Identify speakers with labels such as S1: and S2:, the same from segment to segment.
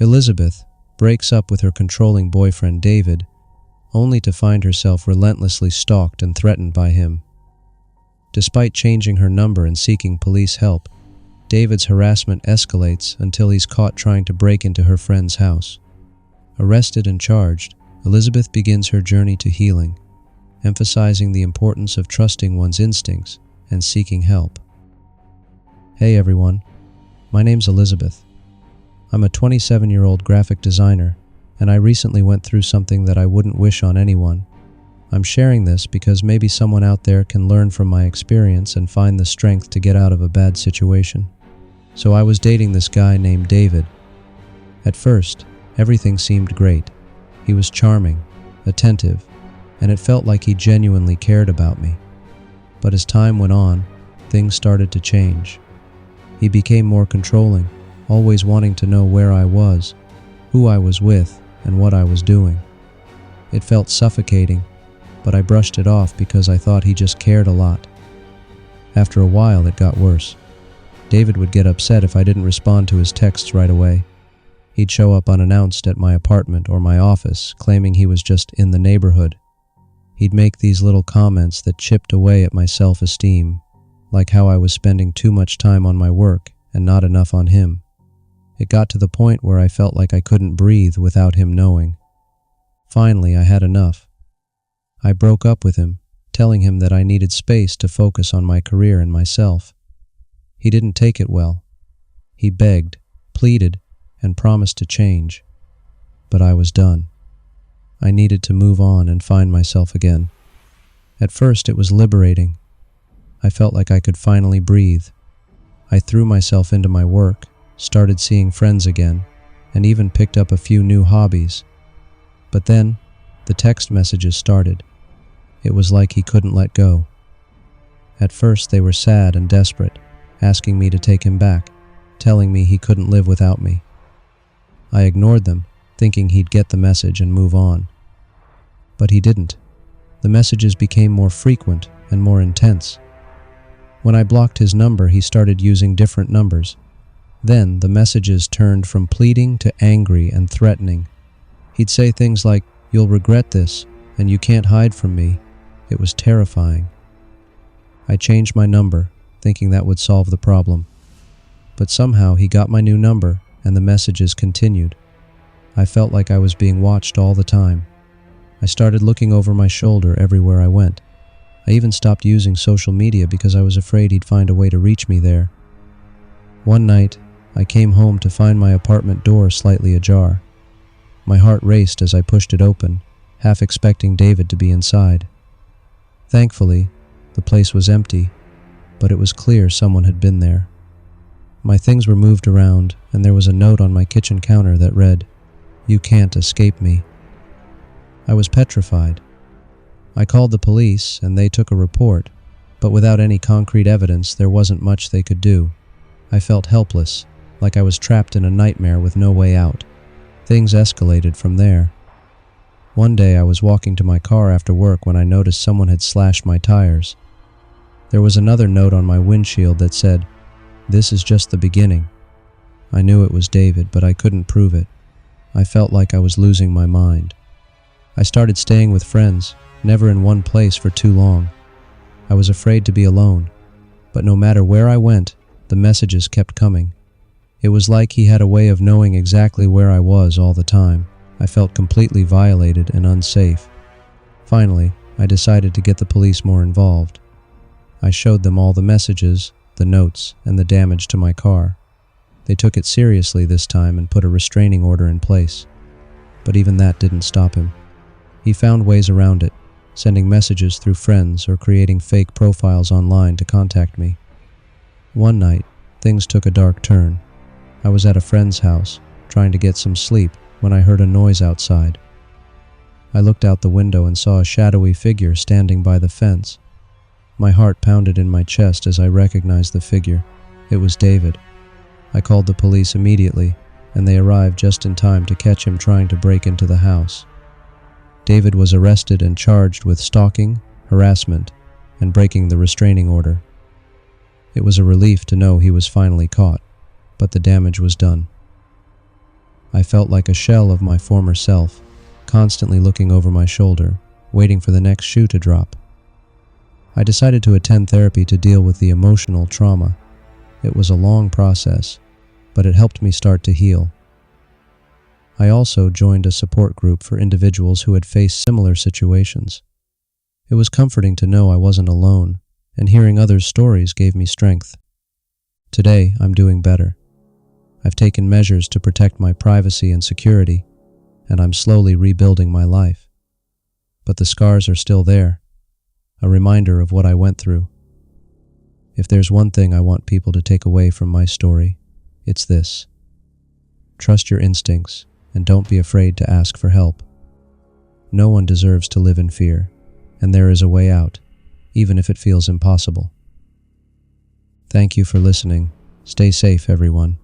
S1: Elizabeth breaks up with her controlling boyfriend David, only to find herself relentlessly stalked and threatened by him. Despite changing her number and seeking police help, David's harassment escalates until he's caught trying to break into her friend's house. Arrested and charged, Elizabeth begins her journey to healing, emphasizing the importance of trusting one's instincts and seeking help. Hey everyone, my name's Elizabeth. I'm a 27-year-old graphic designer, and I recently went through something that I wouldn't wish on anyone. I'm sharing this because maybe someone out there can learn from my experience and find the strength to get out of a bad situation. So I was dating this guy named David. At first, everything seemed great. He was charming, attentive, and it felt like he genuinely cared about me. But as time went on, things started to change. He became more controlling, always wanting to know where I was, who I was with, and what I was doing. It felt suffocating, but I brushed it off because I thought he just cared a lot. After a while, it got worse. David would get upset if I didn't respond to his texts right away. He'd show up unannounced at my apartment or my office, claiming he was just in the neighborhood. He'd make these little comments that chipped away at my self-esteem, like how I was spending too much time on my work and not enough on him. It got to the point where I felt like I couldn't breathe without him knowing. Finally, I had enough. I broke up with him, telling him that I needed space to focus on my career and myself. He didn't take it well. He begged, pleaded, and promised to change. But I was done. I needed to move on and find myself again. At first, it was liberating. I felt like I could finally breathe. I threw myself into my work, started seeing friends again, and even picked up a few new hobbies. But then, the text messages started. It was like he couldn't let go. At first, they were sad and desperate, asking me to take him back, telling me he couldn't live without me. I ignored them, thinking he'd get the message and move on. But he didn't. The messages became more frequent and more intense. When I blocked his number, he started using different numbers. Then, the messages turned from pleading to angry and threatening. He'd say things like, "You'll regret this, and you can't hide from me." It was terrifying. I changed my number, thinking that would solve the problem. But somehow he got my new number, and the messages continued. I felt like I was being watched all the time. I started looking over my shoulder everywhere I went. I even stopped using social media because I was afraid he'd find a way to reach me there. One night, I came home to find my apartment door slightly ajar. My heart raced as I pushed it open, half expecting David to be inside. Thankfully, the place was empty, but it was clear someone had been there. My things were moved around, and there was a note on my kitchen counter that read, "You can't escape me." I was petrified. I called the police, and they took a report, but without any concrete evidence, there wasn't much they could do. I felt helpless, like I was trapped in a nightmare with no way out. Things escalated from there. One day I was walking to my car after work when I noticed someone had slashed my tires. There was another note on my windshield that said, "This is just the beginning." I knew it was David, but I couldn't prove it. I felt like I was losing my mind. I started staying with friends, never in one place for too long. I was afraid to be alone, but no matter where I went, the messages kept coming. It was like he had a way of knowing exactly where I was all the time. I felt completely violated and unsafe. Finally, I decided to get the police more involved. I showed them all the messages, the notes, and the damage to my car. They took it seriously this time and put a restraining order in place. But even that didn't stop him. He found ways around it, sending messages through friends or creating fake profiles online to contact me. One night, things took a dark turn. I was at a friend's house, trying to get some sleep, when I heard a noise outside. I looked out the window and saw a shadowy figure standing by the fence. My heart pounded in my chest as I recognized the figure. It was David. I called the police immediately, and they arrived just in time to catch him trying to break into the house. David was arrested and charged with stalking, harassment, and breaking the restraining order. It was a relief to know he was finally caught, but the damage was done. I felt like a shell of my former self, constantly looking over my shoulder, waiting for the next shoe to drop. I decided to attend therapy to deal with the emotional trauma. It was a long process, but it helped me start to heal. I also joined a support group for individuals who had faced similar situations. It was comforting to know I wasn't alone, and hearing others' stories gave me strength. Today, I'm doing better. I've taken measures to protect my privacy and security, and I'm slowly rebuilding my life. But the scars are still there, a reminder of what I went through. If there's one thing I want people to take away from my story, it's this. Trust your instincts and don't be afraid to ask for help. No one deserves to live in fear, and there is a way out, even if it feels impossible. Thank you for listening. Stay safe, everyone.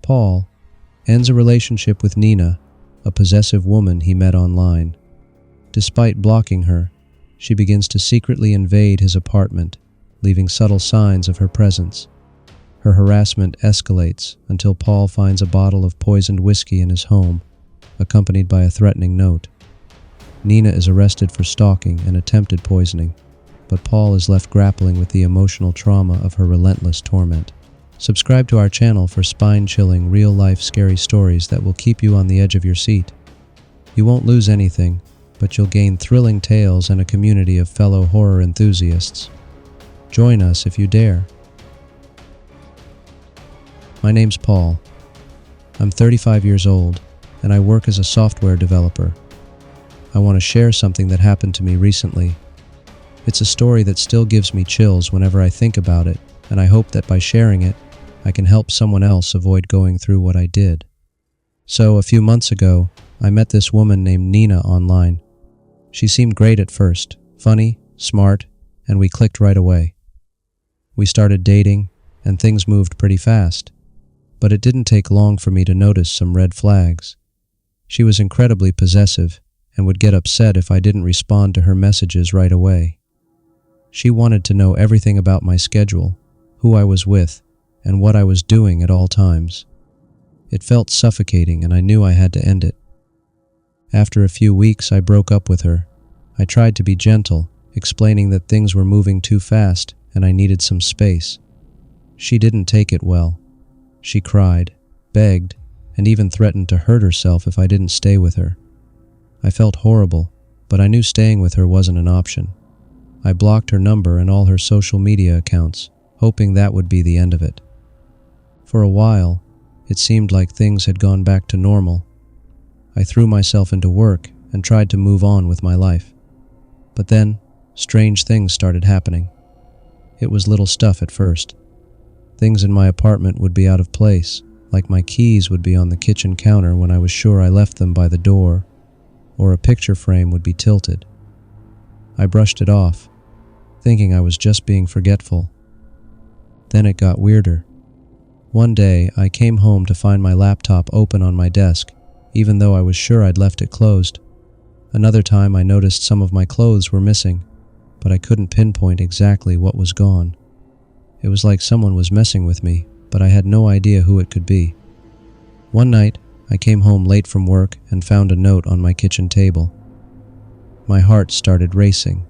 S1: Paul ends a relationship with Nina, a possessive woman he met online. Despite blocking her, she begins to secretly invade his apartment, leaving subtle signs of her presence. Her harassment escalates until Paul finds a bottle of poisoned whiskey in his home, accompanied by a threatening note. Nina is arrested for stalking and attempted poisoning, but Paul is left grappling with the emotional trauma of her relentless torment. Subscribe to our channel for spine-chilling, real-life scary stories that will keep you on the edge of your seat. You won't lose anything, but you'll gain thrilling tales and a community of fellow horror enthusiasts. Join us if you dare. My name's Paul. I'm 35 years old, and I work as a software developer. I want to share something that happened to me recently. It's a story that still gives me chills whenever I think about it, and I hope that by sharing it, I can help someone else avoid going through what I did. So, a few months ago, I met this woman named Nina online. She seemed great at first, funny, smart, and we clicked right away. We started dating, and things moved pretty fast. But it didn't take long for me to notice some red flags. She was incredibly possessive and would get upset if I didn't respond to her messages right away. She wanted to know everything about my schedule, who I was with, and what I was doing at all times. It felt suffocating and I knew I had to end it. After a few weeks, I broke up with her. I tried to be gentle, explaining that things were moving too fast and I needed some space. She didn't take it well. She cried, begged, and even threatened to hurt herself if I didn't stay with her. I felt horrible, but I knew staying with her wasn't an option. I blocked her number and all her social media accounts, hoping that would be the end of it. For a while, it seemed like things had gone back to normal. I threw myself into work and tried to move on with my life. But then, strange things started happening. It was little stuff at first. Things in my apartment would be out of place, like my keys would be on the kitchen counter when I was sure I left them by the door, or a picture frame would be tilted. I brushed it off, thinking I was just being forgetful. Then it got weirder. One day, I came home to find my laptop open on my desk, even though I was sure I'd left it closed. Another time, I noticed some of my clothes were missing, but I couldn't pinpoint exactly what was gone. It was like someone was messing with me, but I had no idea who it could be. One night, I came home late from work and found a note on my kitchen table. My heart started racing.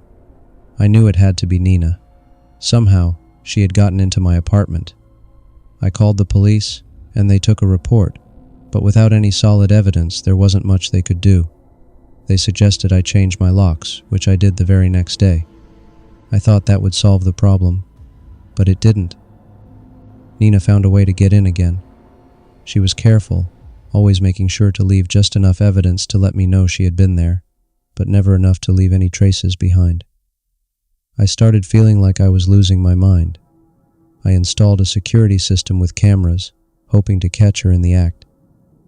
S1: I knew it had to be Nina. Somehow, she had gotten into my apartment. I called the police, and they took a report, but without any solid evidence, there wasn't much they could do. They suggested I change my locks, which I did the very next day. I thought that would solve the problem, but it didn't. Nina found a way to get in again. She was careful, always making sure to leave just enough evidence to let me know she had been there, but never enough to leave any traces behind. I started feeling like I was losing my mind. I installed a security system with cameras, hoping to catch her in the act,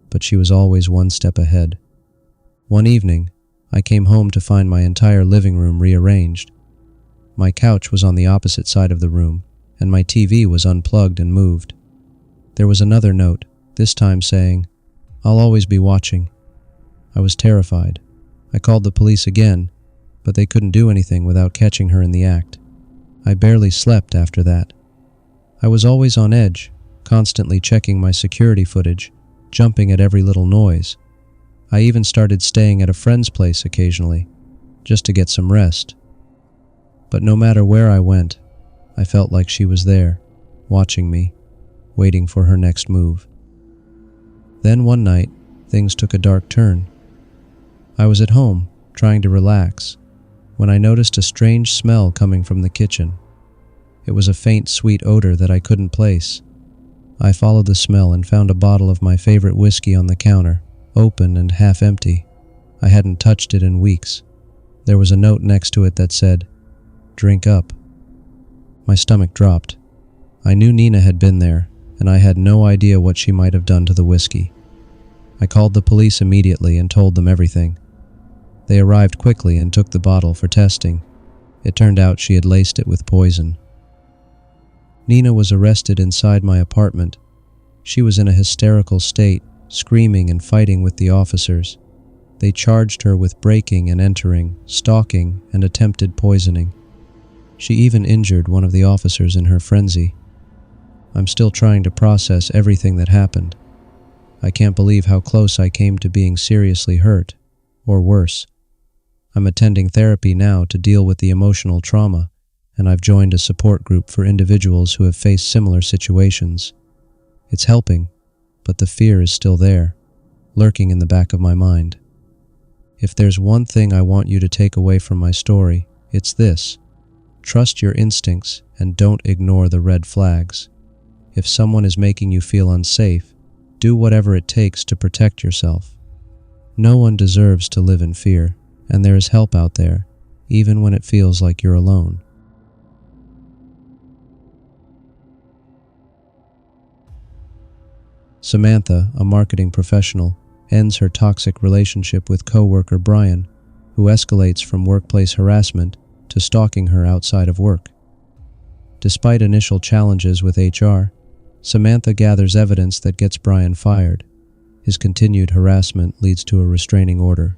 S1: but she was always one step ahead. One evening, I came home to find my entire living room rearranged. My couch was on the opposite side of the room, and my TV was unplugged and moved. There was another note, this time saying, "I'll always be watching." I was terrified. I called the police again, but they couldn't do anything without catching her in the act. I barely slept after that, I was always on edge, constantly checking my security footage, jumping at every little noise. I even started staying at a friend's place occasionally, just to get some rest. But no matter where I went, I felt like she was there, watching me, waiting for her next move. Then one night, things took a dark turn. I was at home, trying to relax, when I noticed a strange smell coming from the kitchen. It was a faint, sweet odor that I couldn't place. I followed the smell and found a bottle of my favorite whiskey on the counter, open and half empty. I hadn't touched it in weeks. There was a note next to it that said, "Drink up." My stomach dropped. I knew Nina had been there, and I had no idea what she might have done to the whiskey. I called the police immediately and told them everything. They arrived quickly and took the bottle for testing. It turned out she had laced it with poison. Nina was arrested inside my apartment. She was in a hysterical state, screaming and fighting with the officers. They charged her with breaking and entering, stalking, and attempted poisoning. She even injured one of the officers in her frenzy. I'm still trying to process everything that happened. I can't believe how close I came to being seriously hurt, or worse. I'm attending therapy now to deal with the emotional trauma, and I've joined a support group for individuals who have faced similar situations. It's helping, but the fear is still there, lurking in the back of my mind. If there's one thing I want you to take away from my story, it's this: trust your instincts and don't ignore the red flags. If someone is making you feel unsafe, do whatever it takes to protect yourself. No one deserves to live in fear, and there is help out there, even when it feels like you're alone. Samantha, a marketing professional, ends her toxic relationship with coworker Brian, who escalates from workplace harassment to stalking her outside of work. Despite initial challenges with HR, Samantha gathers evidence that gets Brian fired. His continued harassment leads to a restraining order.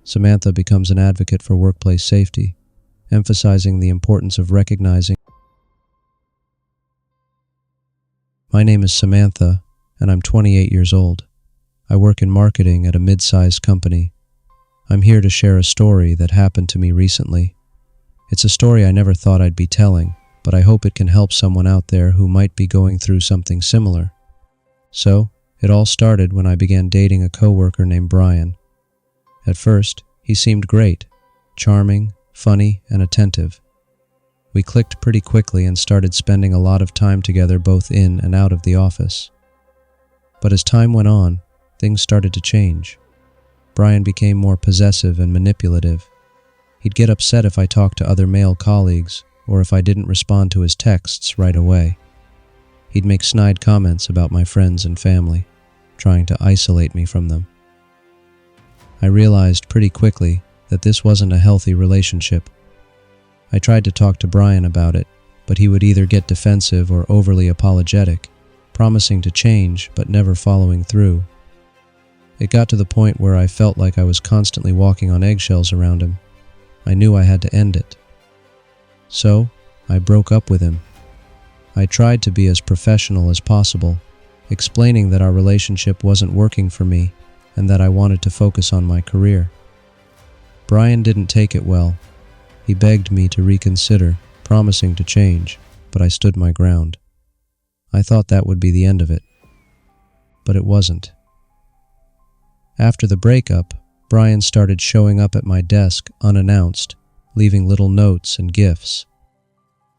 S1: Samantha becomes an advocate for workplace safety, emphasizing the importance of recognizing. My name is Samantha, and I'm 28 years old. I work in marketing at a mid-sized company. I'm here to share a story that happened to me recently. It's a story I never thought I'd be telling, but I hope it can help someone out there who might be going through something similar. So, it all started when I began dating a coworker named Brian. At first, he seemed great, charming, funny, and attentive. We clicked pretty quickly and started spending a lot of time together both in and out of the office. But as time went on, things started to change. Brian became more possessive and manipulative. He'd get upset if I talked to other male colleagues or if I didn't respond to his texts right away. He'd make snide comments about my friends and family, trying to isolate me from them. I realized pretty quickly that this wasn't a healthy relationship. I tried to talk to Brian about it, but he would either get defensive or overly apologetic, promising to change but never following through. It got to the point where I felt like I was constantly walking on eggshells around him. I knew I had to end it. So, I broke up with him. I tried to be as professional as possible, explaining that our relationship wasn't working for me and that I wanted to focus on my career. Brian didn't take it well. He begged me to reconsider, promising to change, but I stood my ground. I thought that would be the end of it. But it wasn't. After the breakup, Brian started showing up at my desk unannounced, leaving little notes and gifts.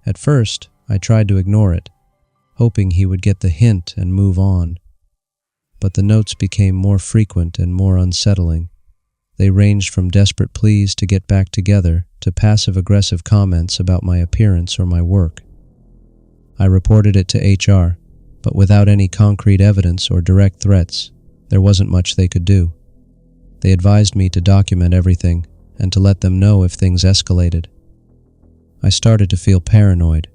S1: At first, I tried to ignore it, hoping he would get the hint and move on. But the notes became more frequent and more unsettling. They ranged from desperate pleas to get back together to passive-aggressive comments about my appearance or my work. I reported it to HR, but without any concrete evidence or direct threats, there wasn't much they could do. They advised me to document everything and to let them know if things escalated. I started to feel paranoid,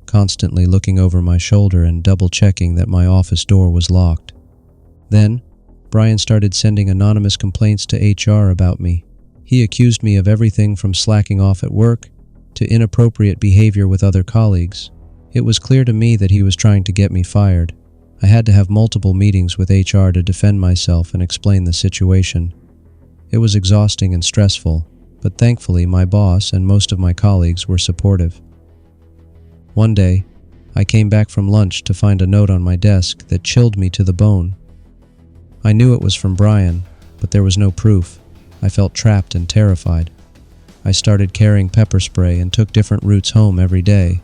S1: constantly looking over my shoulder and double-checking that my office door was locked. Then, Brian started sending anonymous complaints to HR about me. He accused me of everything from slacking off at work to inappropriate behavior with other colleagues. It was clear to me that he was trying to get me fired. I had to have multiple meetings with HR to defend myself and explain the situation. It was exhausting and stressful, but thankfully my boss and most of my colleagues were supportive. One day, I came back from lunch to find a note on my desk that chilled me to the bone. I knew it was from Brian, but there was no proof. I felt trapped and terrified. I started carrying pepper spray and took different routes home every day.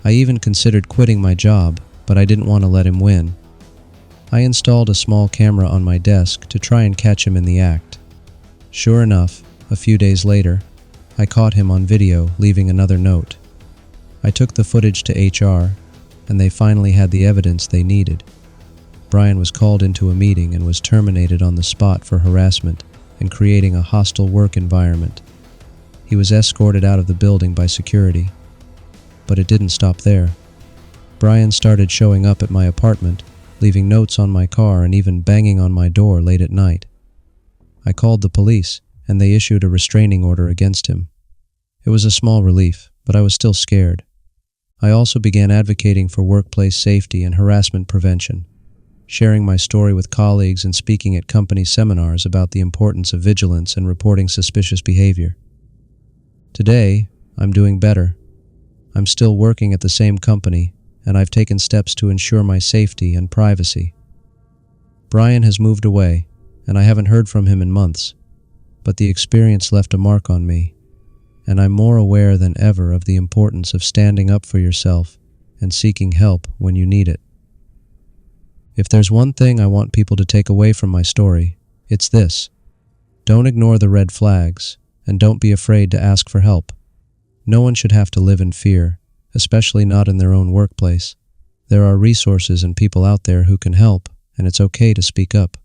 S1: I even considered quitting my job, but I didn't want to let him win. I installed a small camera on my desk to try and catch him in the act. Sure enough, a few days later, I caught him on video leaving another note. I took the footage to HR, and they finally had the evidence they needed. Brian was called into a meeting and was terminated on the spot for harassment and creating a hostile work environment. He was escorted out of the building by security. But it didn't stop there. Brian started showing up at my apartment, leaving notes on my car and even banging on my door late at night. I called the police, and they issued a restraining order against him. It was a small relief, but I was still scared. I also began advocating for workplace safety and harassment prevention, sharing my story with colleagues and speaking at company seminars about the importance of vigilance and reporting suspicious behavior. Today, I'm doing better. I'm still working at the same company, and I've taken steps to ensure my safety and privacy. Brian has moved away, and I haven't heard from him in months, but the experience left a mark on me, and I'm more aware than ever of the importance of standing up for yourself and seeking help when you need it. If there's one thing I want people to take away from my story, it's this. Don't ignore the red flags, and don't be afraid to ask for help. No one should have to live in fear, especially not in their own workplace. There are resources and people out there who can help, and it's okay to speak up.